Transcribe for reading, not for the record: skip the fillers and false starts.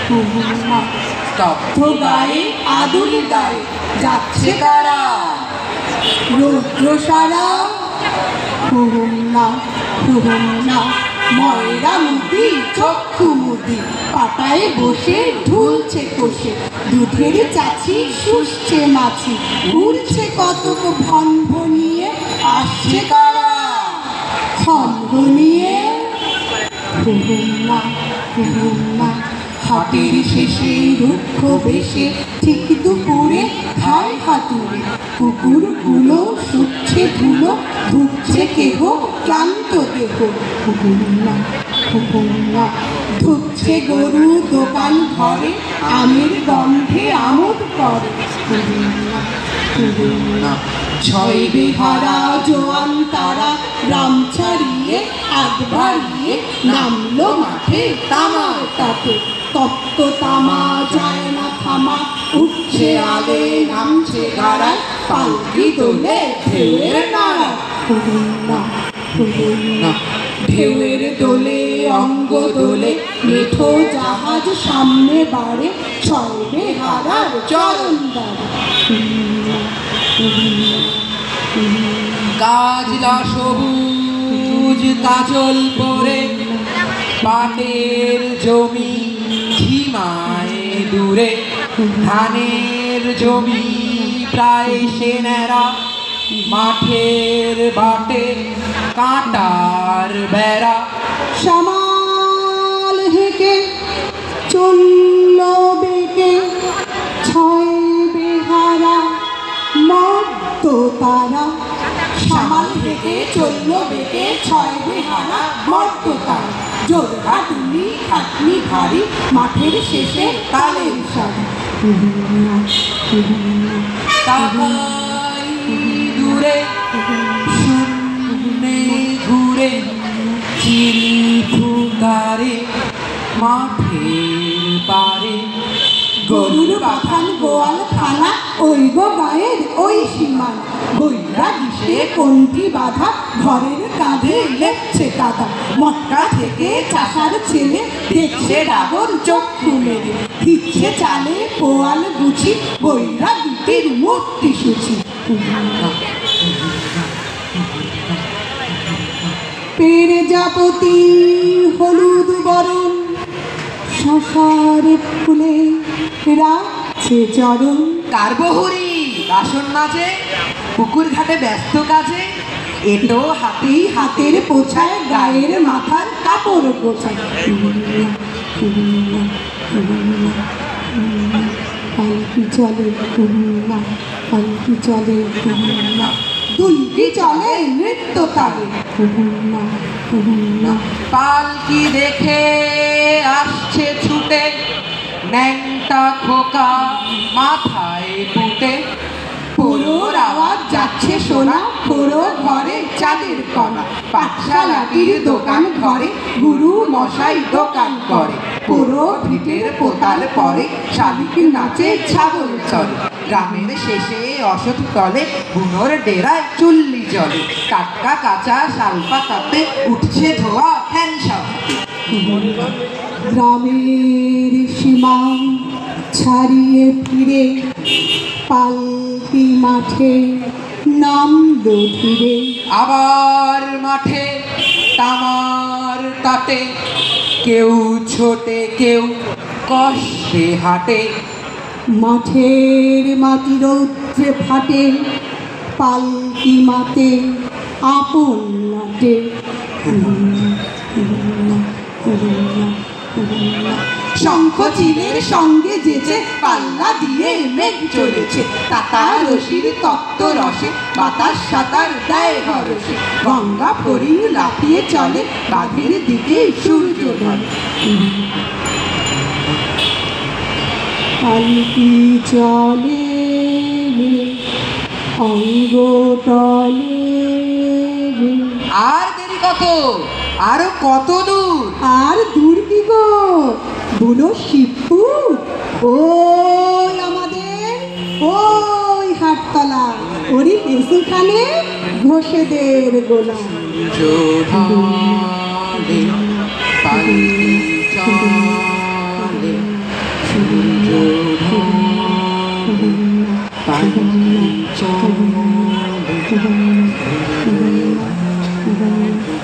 স্তব্ধ গায়ে আদুর গায়ে যাচ্ছে কারা? রৌদ্রসারা না ময়রা মুদি চক্ষু মুদি পাতায় বসে ঢুলছে কষে দুধের চাচি শুষছে মাছি উড়ছে কতক ভম্ভ নিয়ে আসছে কারা? ভম্ভ নিয়ে না হাটের শেষে রুক্ষ বেশে ঠিক দুপুরে খায় হাতুড়ে কুকুরগুলো শুচ্ছে ধুলো ধুচ্ছে কেহ ক্লান্ত দেহ ধুচ্ছে গরু দোকান ঘরে আমের গন্ধে আমোদ করে ছয় বেহারা জোয়ান তারা গ্রাম ছাড়িয়ে আগ বাড়িয়ে নামলো মাঠে তামার তাতে তপ্ত তামা যায় না থামা উঠছে আলে নামছে গাড়ায় পালকি দোলে ঢেউয়ের নাড়া ঢেউয়ের দোলে অঙ্গ দোলে মেঠো জাহাজ সামনে বাড়ে ছয় বেহারার চরণ দ্বারে গাছলা সবুজ কাজল পরে পাটের জমি ঝিমায় দূরে ধানের জমি প্রায় সেনেরা মাঠের বাটে কাঁটার বেড়া সামাল হেঁকে চলল বেঁকে ছয় বেহারা মদ্য তারা সামাল হেঁকে চলল বেঁকে ছয় বেহারা মদ্য তারা জোর হাতুলি খাটনি ভারী মাঠের শেষে তালের সারি তাকাই দূরে শূন্যে ঘুরে চিল ফুকারে মাঠের পারে গরুর বাথান গোয়াল খানা ওই গো গায়ের ওই সীমানা বইরা দিশে কোনটি বাধা ঘরের কাঁধে লেপছে কাদা মক্কা থেকে চাষার ছেলে দেখছে ডাগর চক্ষু মেরে দিচ্ছে চালে পোয়াল গুছি বইরা দুটির মূর্তি সুচি পেরজাপতি হলুদ বরণ শশার ফুলে রাখছে চরণ কারবহরি বাসন মাঝে পুকুর ঘাটে ব্যস্ত কাজে এটো হাতেই হাতের পোছায় গায়ের মাথার কাপড় গোছায় পালকি চলে পালকি চলে দুলকি চলে নৃত্য তালে পালকি দেখে আসছে ছুটে ন্যাংটা খোকা মাথায় পুঁতে পোড়োর আওয়াজ যাচ্ছে সোনা পোড়ো ঘরে চাঁদের কণা পাঠশালাটির দোকান ঘরে গুরু মশাই দোকান করে পোড়ো ভিটের পোতাল পরে শালিক নাচে ছাগল চলে গ্রামের শেষে অসৎ তলে বুনোর ডেরায় চুল্লি জলে টাটকা কাঁচা শালপাতাতে উঠছে ধোয়া ফ্যান সাথে গ্রামের সীমা ছাড়িয়ে ফিরে পালকি মাঠে নামলো ধীরে আবার মাঠে তামার তাতে কেউ ছোটে কেউ কষ্টে হাঁটে মাঠের মাটি রৌদ্রে ফাটে পালকি মাতে আপন নাটে শঙ্খ চিলের সঙ্গে যেচে পাল্লা দিয়ে মেঘ চলেছে তাতা রশির তত্ত্ব রসে বাতাস সাঁতার দেয় হরসে গঙ্গা ফড়িং লাফিয়ে চলে বাঁধের দিকে সূর্য ঢলে পালকি চলে অঙ্গ তলে আর দেরি কত আরো কত দূর আর দূর কি গো বুনো শিবপুর ওই আমাদের ওই হাটতলা ওরই পেছুখানে ঘোষেদের গোলা ঢলে পালকি চলে চলে